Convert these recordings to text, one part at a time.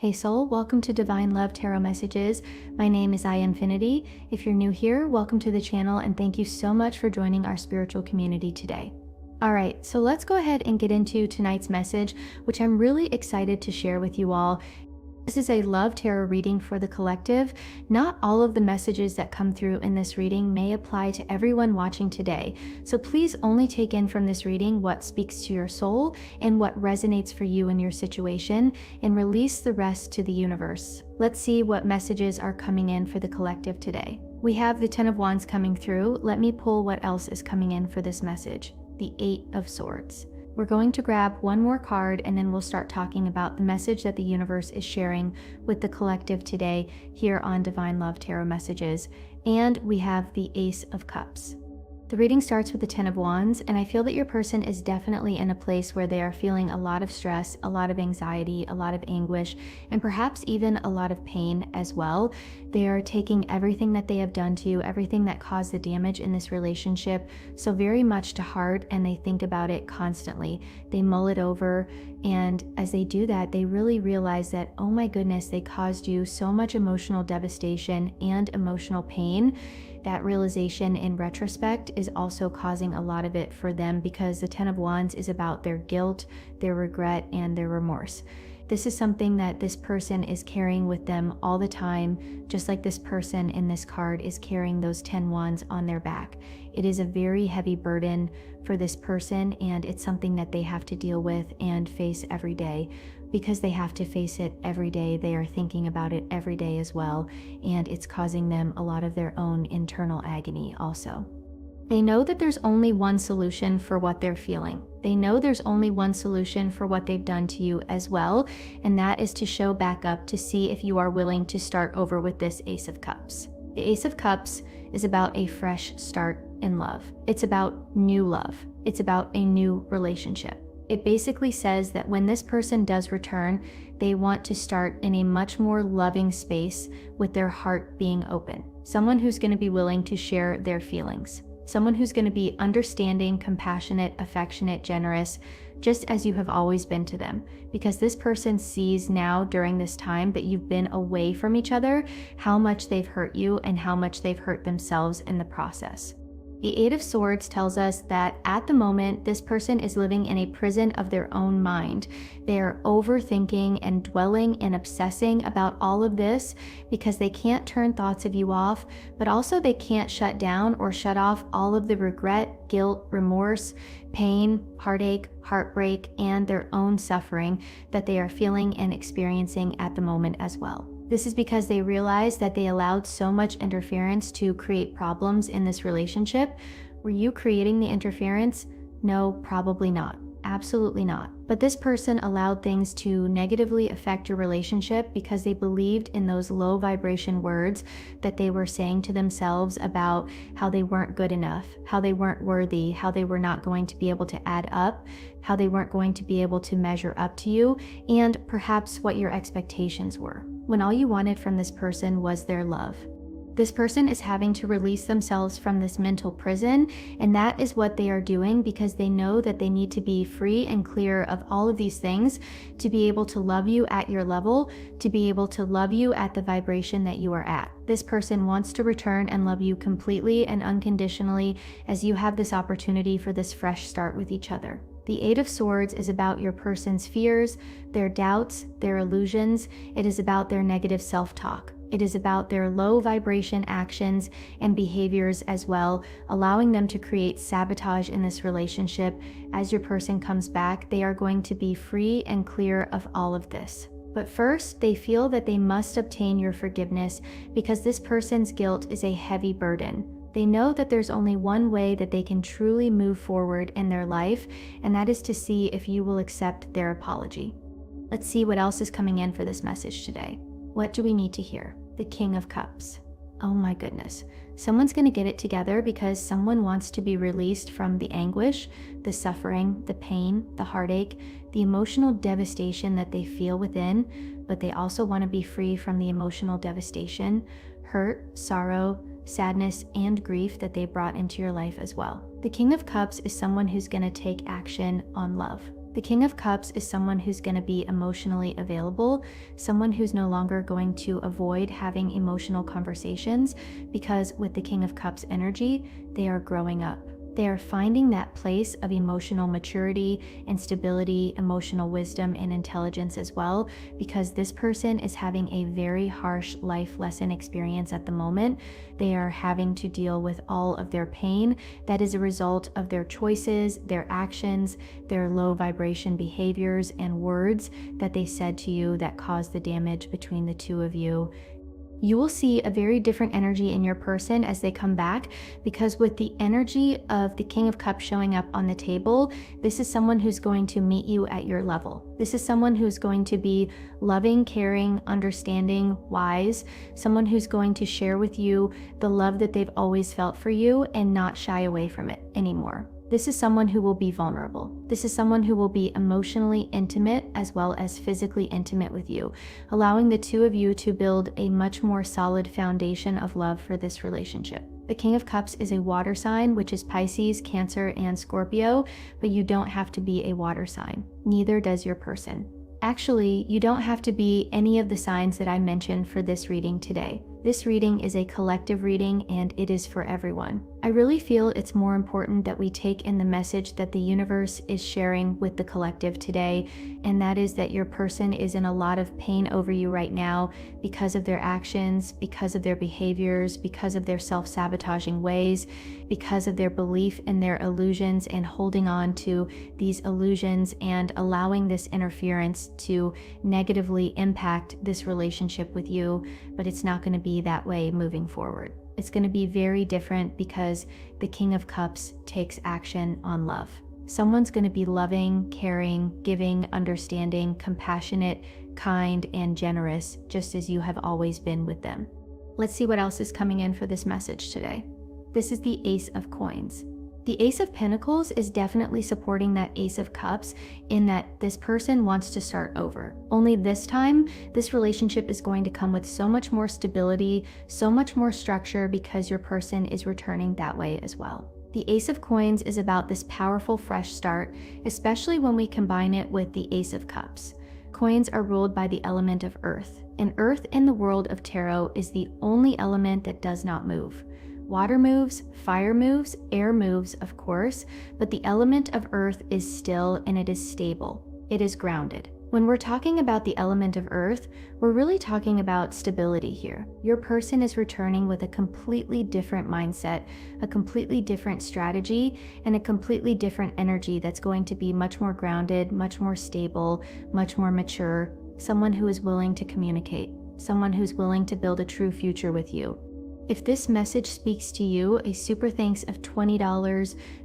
Hey soul, welcome to Divine Love Tarot Messages. My name is Infinity. If you're new here, welcome to the channel and thank you so much for joining our spiritual community today. Alright, so let's go ahead and get into tonight's message, which I'm really excited to share with you all. This is a love tarot reading for the collective. Not all of the messages that come through in this reading may apply to everyone watching today. So please only take in from this reading what speaks to your soul and what resonates for you in your situation, and release the rest to the universe. Let's see what messages are coming in for the collective today. We have the Ten of Wands coming through. Let me pull what else is coming in for this message. The Eight of Swords. We're going to grab one more card and then we'll start talking about the message that the universe is sharing with the collective today here on Divine Love Tarot Messages. And we have the Ace of Cups. The reading starts with the Ten of Wands, and I feel that your person is definitely in a place where they are feeling a lot of stress, a lot of anxiety, a lot of anguish, and perhaps even a lot of pain as well. They are taking everything that they have done to you, everything that caused the damage in this relationship, so very much to heart, and they think about it constantly. They mull it over, and as they do that, they really realize that, oh my goodness, they caused you so much emotional devastation and emotional pain. That realization in retrospect is also causing a lot of it for them, because the Ten of Wands is about their guilt, their regret, and their remorse. This is something that this person is carrying with them all the time, just like this person in this card is carrying those 10 wands on their back. It is a very heavy burden for this person, and it's something that they have to deal with and face every day. Because they have to face it every day, they are thinking about it every day as well, and it's causing them a lot of their own internal agony also. They know that there's only one solution for what they're feeling. They know there's only one solution for what they've done to you as well, and that is to show back up to see if you are willing to start over with this Ace of Cups. The Ace of Cups is about a fresh start in love. It's about new love. It's about a new relationship. It basically says that when this person does return, they want to start in a much more loving space with their heart being open. Someone who's going to be willing to share their feelings. Someone who's going to be understanding, compassionate, affectionate, generous, just as you have always been to them. Because this person sees now during this time that you've been away from each other, how much they've hurt you and how much they've hurt themselves in the process. The Eight of Swords tells us that at the moment, this person is living in a prison of their own mind. They are overthinking and dwelling and obsessing about all of this because they can't turn thoughts of you off, but also they can't shut down or shut off all of the regret, guilt, remorse, pain, heartache, heartbreak, and their own suffering that they are feeling and experiencing at the moment as well. This is because they realize that they allowed so much interference to create problems in this relationship. Were you creating the interference? No, probably not. Absolutely not. But this person allowed things to negatively affect your relationship because they believed in those low vibration words that they were saying to themselves about how they weren't good enough, how they weren't worthy, how they were not going to be able to add up, how they weren't going to be able to measure up to you, and perhaps what your expectations were, when all you wanted from this person was their love. This person is having to release themselves from this mental prison, and that is what they are doing because they know that they need to be free and clear of all of these things to be able to love you at your level, to be able to love you at the vibration that you are at. This person wants to return and love you completely and unconditionally as you have this opportunity for this fresh start with each other. The Eight of Swords is about your person's fears, their doubts, their illusions. It is about their negative self-talk. It is about their low vibration actions and behaviors as well, allowing them to create sabotage in this relationship. As your person comes back, they are going to be free and clear of all of this. But first, they feel that they must obtain your forgiveness because this person's guilt is a heavy burden. They know that there's only one way that they can truly move forward in their life, and that is to see if you will accept their apology. Let's see what else is coming in for this message today. What do we need to hear? The King of Cups. Oh my goodness. Someone's going to get it together because someone wants to be released from the anguish, the suffering, the pain, the heartache, the emotional devastation that they feel within, but they also want to be free from the emotional devastation, hurt, sorrow, sadness, and grief that they brought into your life as well. The King of Cups is someone who's going to take action on love. The King of Cups is someone who's going to be emotionally available, someone who's no longer going to avoid having emotional conversations, because with the King of Cups energy, they are growing up. They are finding that place of emotional maturity and stability, emotional wisdom and intelligence as well, because this person is having a very harsh life lesson experience at the moment. They are having to deal with all of their pain that is a result of their choices, their actions, their low vibration behaviors and words that they said to you that caused the damage between the two of you. You will see a very different energy in your person as they come back, because with the energy of the King of Cups showing up on the table, this is someone who's going to meet you at your level. This is someone who's going to be loving, caring, understanding, wise, someone who's going to share with you the love that they've always felt for you and not shy away from it anymore. This is someone who will be vulnerable. This is someone who will be emotionally intimate as well as physically intimate with you, allowing the two of you to build a much more solid foundation of love for this relationship. The King of Cups is a water sign, which is Pisces, Cancer, and Scorpio, but you don't have to be a water sign. Neither does your person. Actually, you don't have to be any of the signs that I mentioned for this reading today. This reading is a collective reading and it is for everyone. I really feel it's more important that we take in the message that the universe is sharing with the collective today, and that is that your person is in a lot of pain over you right now because of their actions, because of their behaviors, because of their self-sabotaging ways, because of their belief in their illusions and holding on to these illusions and allowing this interference to negatively impact this relationship with you, but it's not going to be that way moving forward. It's going to be very different because the King of Cups takes action on love. Someone's going to be loving, caring, giving, understanding, compassionate, kind, and generous, just as you have always been with them. Let's see what else is coming in for this message today. This is the Ace of Coins. The Ace of Pentacles is definitely supporting that Ace of Cups in that this person wants to start over. Only this time, this relationship is going to come with so much more stability, so much more structure, because your person is returning that way as well. The Ace of Coins is about this powerful fresh start, especially when we combine it with the Ace of Cups. Coins are ruled by the element of earth, and earth in the world of tarot is the only element that does not move. Water moves, fire moves, air moves, of course, but the element of earth is still and it is stable. It is grounded. When we're talking about the element of earth, we're really talking about stability here. Your person is returning with a completely different mindset, a completely different strategy, and a completely different energy that's going to be much more grounded, much more stable, much more mature, someone who is willing to communicate, someone who's willing to build a true future with you. If this message speaks to you, a super thanks of $20,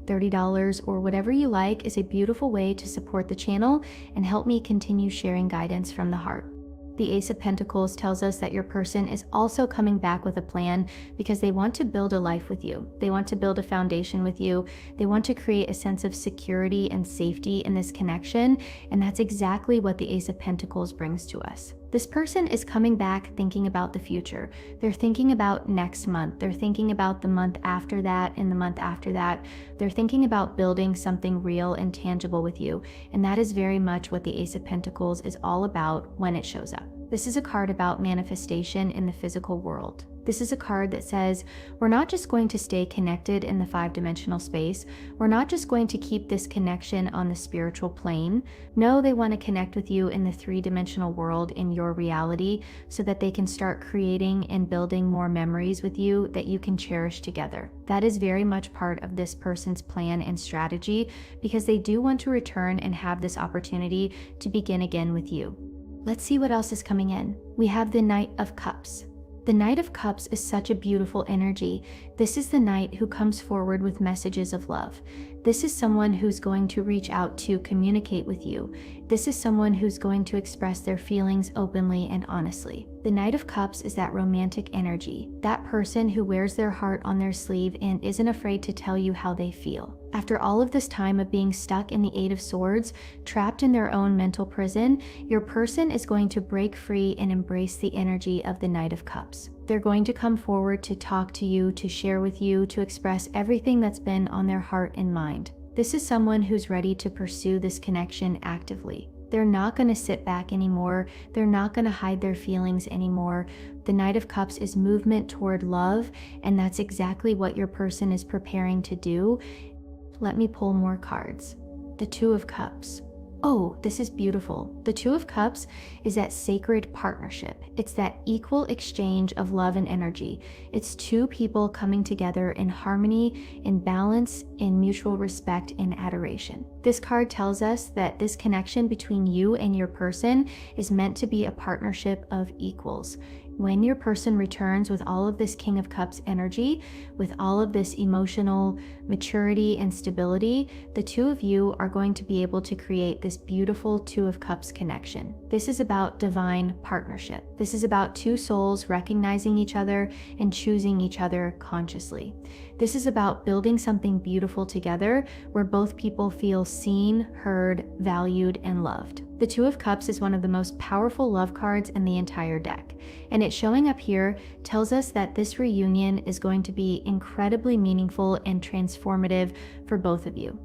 $30, or whatever you like is a beautiful way to support the channel and help me continue sharing guidance from the heart. The Ace of Pentacles tells us that your person is also coming back with a plan because they want to build a life with you. They want to build a foundation with you. They want to create a sense of security and safety in this connection, and that's exactly what the Ace of Pentacles brings to us. This person is coming back thinking about the future. They're thinking about next month. They're thinking about the month after that and the month after that. They're thinking about building something real and tangible with you. And that is very much what the Ace of Pentacles is all about when it shows up. This is a card about manifestation in the physical world. This is a card that says, we're not just going to stay connected in the 5-dimensional space. We're not just going to keep this connection on the spiritual plane. No, they want to connect with you in the 3-dimensional world, in your reality, so that they can start creating and building more memories with you that you can cherish together. That is very much part of this person's plan and strategy, because they do want to return and have this opportunity to begin again with you. Let's see what else is coming in. We have the Knight of Cups. The Knight of Cups is such a beautiful energy. This is the knight who comes forward with messages of love. This is someone who's going to reach out to communicate with you. This is someone who's going to express their feelings openly and honestly. The Knight of Cups is that romantic energy, that person who wears their heart on their sleeve and isn't afraid to tell you how they feel. After all of this time of being stuck in the Eight of Swords, trapped in their own mental prison, your person is going to break free and embrace the energy of the Knight of Cups. They're going to come forward to talk to you, to share with you, to express everything that's been on their heart and mind. This is someone who's ready to pursue this connection actively. They're not going to sit back anymore. They're not going to hide their feelings anymore. The Knight of Cups is movement toward love, and that's exactly what your person is preparing to do. Let me pull more cards. The Two of Cups. Oh, this is beautiful. The Two of Cups is that sacred partnership. It's that equal exchange of love and energy. It's two people coming together in harmony, in balance, in mutual respect, and adoration. This card tells us that this connection between you and your person is meant to be a partnership of equals. When your person returns with all of this King of Cups energy, with all of this emotional maturity and stability, the two of you are going to be able to create this beautiful Two of Cups connection. This is about divine partnership. This is about two souls recognizing each other and choosing each other consciously. This is about building something beautiful together where both people feel seen, heard, valued, and loved. The Two of Cups is one of the most powerful love cards in the entire deck, and it showing up here tells us that this reunion is going to be incredibly meaningful and transformative for both of you.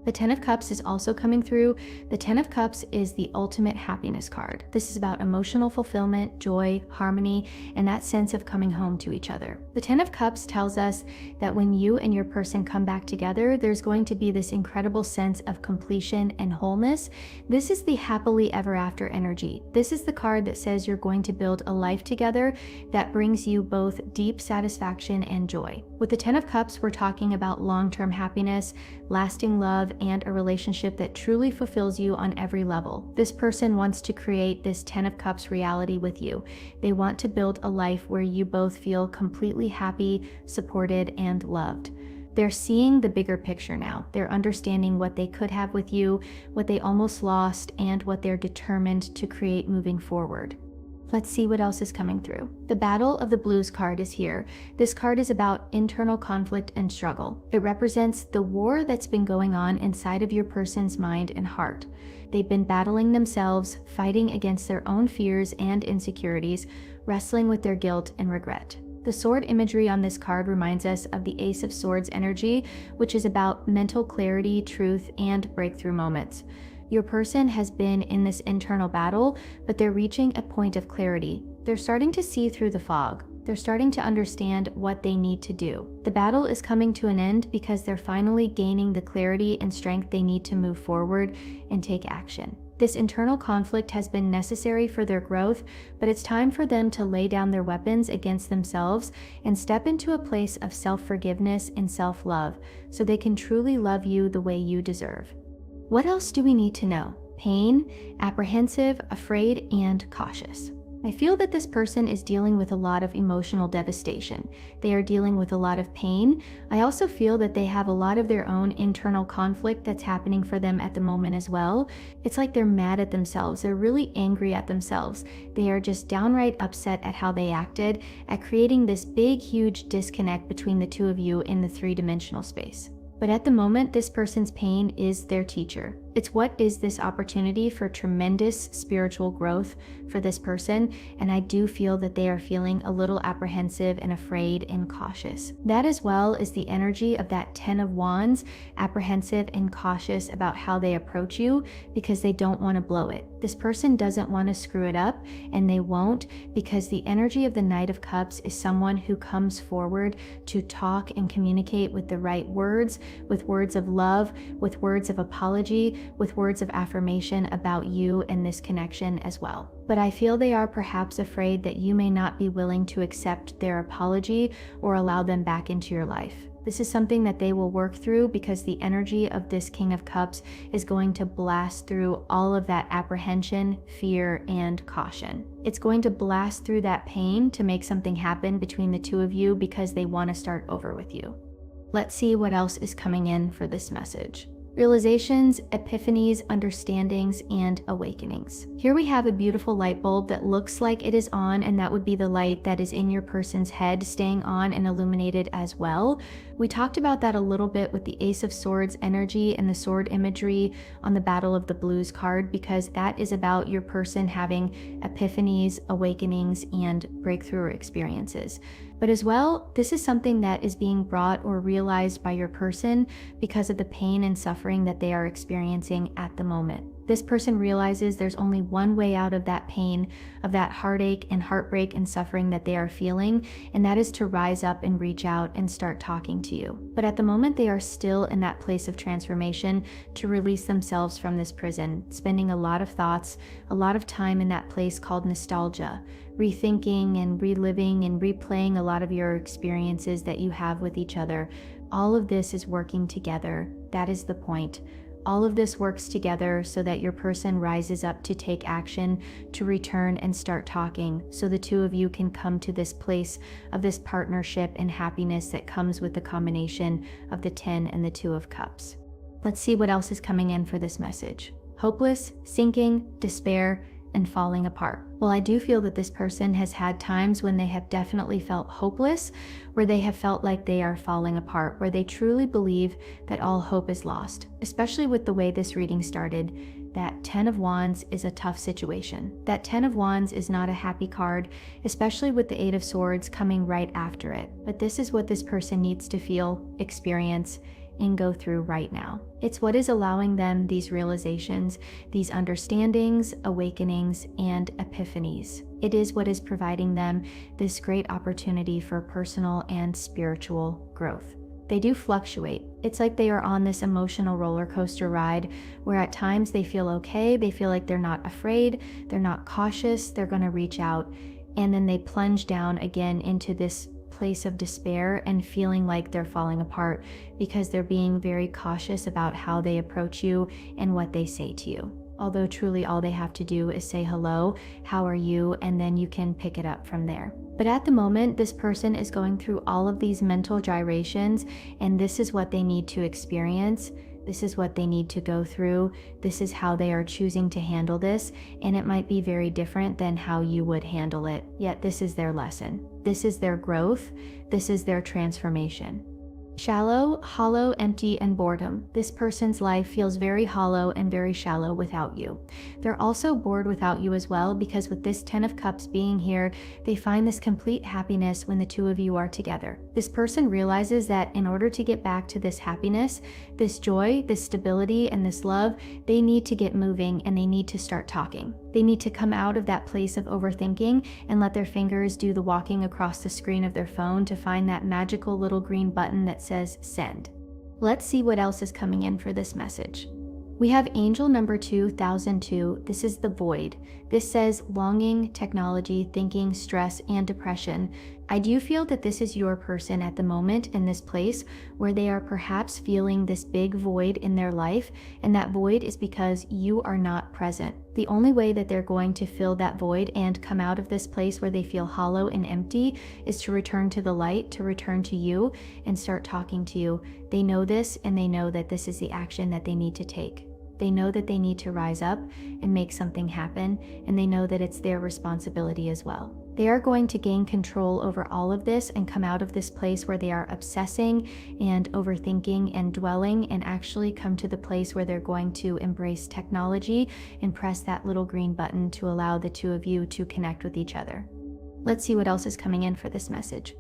The Ten of Cups is also coming through. The Ten of Cups is the ultimate happiness card. This is about emotional fulfillment, joy, harmony, and that sense of coming home to each other. The Ten of Cups tells us that when you and your person come back together, there's going to be this incredible sense of completion and wholeness. This is the happily ever after energy. This is the card that says you're going to build a life together that brings you both deep satisfaction and joy. With the Ten of Cups, we're talking about long-term happiness, lasting love, and a relationship that truly fulfills you on every level. This person wants to create this Ten of Cups reality with you. They want to build a life where you both feel completely happy, supported, and loved. They're seeing the bigger picture now. They're understanding what they could have with you, what they almost lost, and what they're determined to create moving forward. Let's see what else is coming through. The Battle of the Blues card is here. This card is about internal conflict and struggle. It represents the war that's been going on inside of your person's mind and heart. They've been battling themselves, fighting against their own fears and insecurities, wrestling with their guilt and regret. The sword imagery on this card reminds us of the Ace of Swords energy, which is about mental clarity, truth, and breakthrough moments. Your person has been in this internal battle, but they're reaching a point of clarity. They're starting to see through the fog. They're starting to understand what they need to do. The battle is coming to an end because they're finally gaining the clarity and strength they need to move forward and take action. This internal conflict has been necessary for their growth, but it's time for them to lay down their weapons against themselves and step into a place of self-forgiveness and self-love so they can truly love you the way you deserve. What else do we need to know? Pain, apprehensive, afraid, and cautious. I feel that this person is dealing with a lot of emotional devastation. They are dealing with a lot of pain. I also feel that they have a lot of their own internal conflict that's happening for them at the moment as well. It's like they're mad at themselves. They're really angry at themselves. They are just downright upset at how they acted, at creating this big, huge disconnect between the two of you in the three-dimensional space. But at the moment, this person's pain is their teacher. It's what is this opportunity for tremendous spiritual growth for this person, and I do feel that they are feeling a little apprehensive and afraid and cautious. That as well is the energy of that Ten of Wands, apprehensive and cautious about how they approach you because they don't want to blow it. This person doesn't want to screw it up, and they won't, because the energy of the Knight of Cups is someone who comes forward to talk and communicate with the right words, with words of love, with words of apology, with words of affirmation about you and this connection as well. But I feel they are perhaps afraid that you may not be willing to accept their apology or allow them back into your life. This is something that they will work through because the energy of this King of Cups is going to blast through all of that apprehension, fear, and caution. It's going to blast through that pain to make something happen between the two of you because they want to start over with you. Let's see what else is coming in for this message. Realizations, epiphanies, understandings, and awakenings. Here we have a beautiful light bulb that looks like it is on, and that would be the light that is in your person's head staying on and illuminated as well. We talked about that a little bit with the Ace of Swords energy and the sword imagery on the Battle of the Blues card, because that is about your person having epiphanies, awakenings, and breakthrough experiences. But as well, this is something that is being brought or realized by your person because of the pain and suffering that they are experiencing at the moment. This person realizes there's only one way out of that pain, of that heartache and heartbreak and suffering that they are feeling, and that is to rise up and reach out and start talking to you. But at the moment, they are still in that place of transformation to release themselves from this prison, spending a lot of thoughts, a lot of time in that place called nostalgia, rethinking and reliving and replaying a lot of your experiences that you have with each other. All of this is working together. That is the point. All of this works together so that your person rises up to take action, to return and start talking, so the two of you can come to this place of this partnership and happiness that comes with the combination of the 10 and the 2 of Cups. Let's see what else is coming in for this message. Hopeless, sinking, despair, and falling apart. Well, I do feel that this person has had times when they have definitely felt hopeless, where they have felt like they are falling apart, where they truly believe that all hope is lost. Especially with the way this reading started, that 10 of Wands is a tough situation. That 10 of Wands is not a happy card, especially with the 8 of Swords coming right after it. But this is what this person needs to feel, experience, and go through right now. It's what is allowing them these realizations, these understandings, awakenings, and epiphanies. It is what is providing them this great opportunity for personal and spiritual growth. They do fluctuate. It's like they are on this emotional roller coaster ride where at times they feel okay, they feel like they're not afraid, they're not cautious, they're going to reach out, and then they plunge down again into this place of despair and feeling like they're falling apart because they're being very cautious about how they approach you and what they say to you. Although truly all they have to do is say hello, how are you, and then you can pick it up from there. But at the moment, this person is going through all of these mental gyrations, and this is what they need to experience. This is what they need to go through. This is how they are choosing to handle this, and it might be very different than how you would handle it. Yet this is their lesson. This is their growth. This is their transformation. Shallow, hollow, empty, and boredom. This person's life feels very hollow and very shallow without you. They're also bored without you as well, because with this 10 of Cups being here, they find this complete happiness when the two of you are together. This person realizes that in order to get back to this happiness, this joy, this stability, and this love, they need to get moving and they need to start talking. They need to come out of that place of overthinking and let their fingers do the walking across the screen of their phone to find that magical little green button that says send. Let's see what else is coming in for this message. We have angel number 2002. This is the void. This says longing, technology, thinking, stress, and depression. I do feel that this is your person at the moment in this place where they are perhaps feeling this big void in their life, and that void is because you are not present. The only way that they're going to fill that void and come out of this place where they feel hollow and empty is to return to the light, to return to you and start talking to you. They know this, and they know that this is the action that they need to take. They know that they need to rise up and make something happen, and they know that it's their responsibility as well. They are going to gain control over all of this and come out of this place where they are obsessing and overthinking and dwelling, and actually come to the place where they're going to embrace technology and press that little green button to allow the two of you to connect with each other. Let's see what else is coming in for this message.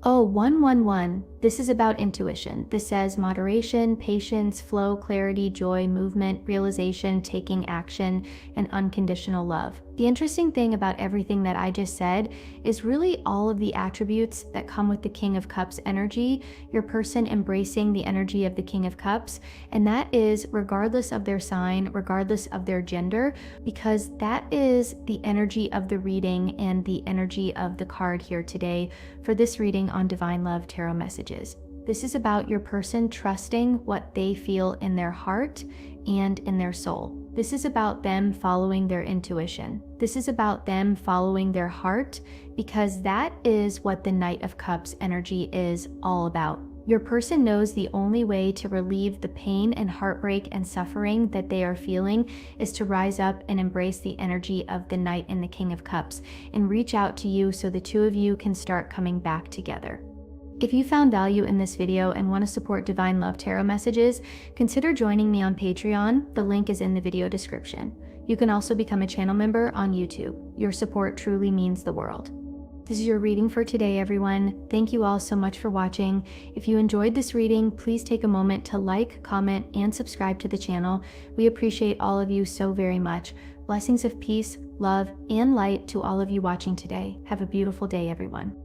Oh, 111. This is about intuition. This says moderation, patience, flow, clarity, joy, movement, realization, taking action, and unconditional love. The interesting thing about everything that I just said is really all of the attributes that come with the King of Cups energy, your person embracing the energy of the King of Cups, and that is regardless of their sign, regardless of their gender, because that is the energy of the reading and the energy of the card here today for this reading on Divine Love Tarot Messages. This is about your person trusting what they feel in their heart and in their soul. This is about them following their intuition. This is about them following their heart, because that is what the Knight of Cups energy is all about. Your person knows the only way to relieve the pain and heartbreak and suffering that they are feeling is to rise up and embrace the energy of the Knight and the King of Cups and reach out to you so the two of you can start coming back together. If you found value in this video and want to support Divine Love Tarot Messages, consider joining me on Patreon. The link is in the video description. You can also become a channel member on YouTube. Your support truly means the world. This is your reading for today, everyone. Thank you all so much for watching. If you enjoyed this reading, please take a moment to like, comment, and subscribe to the channel. We appreciate all of you so very much. Blessings of peace, love, and light to all of you watching today. Have a beautiful day, everyone.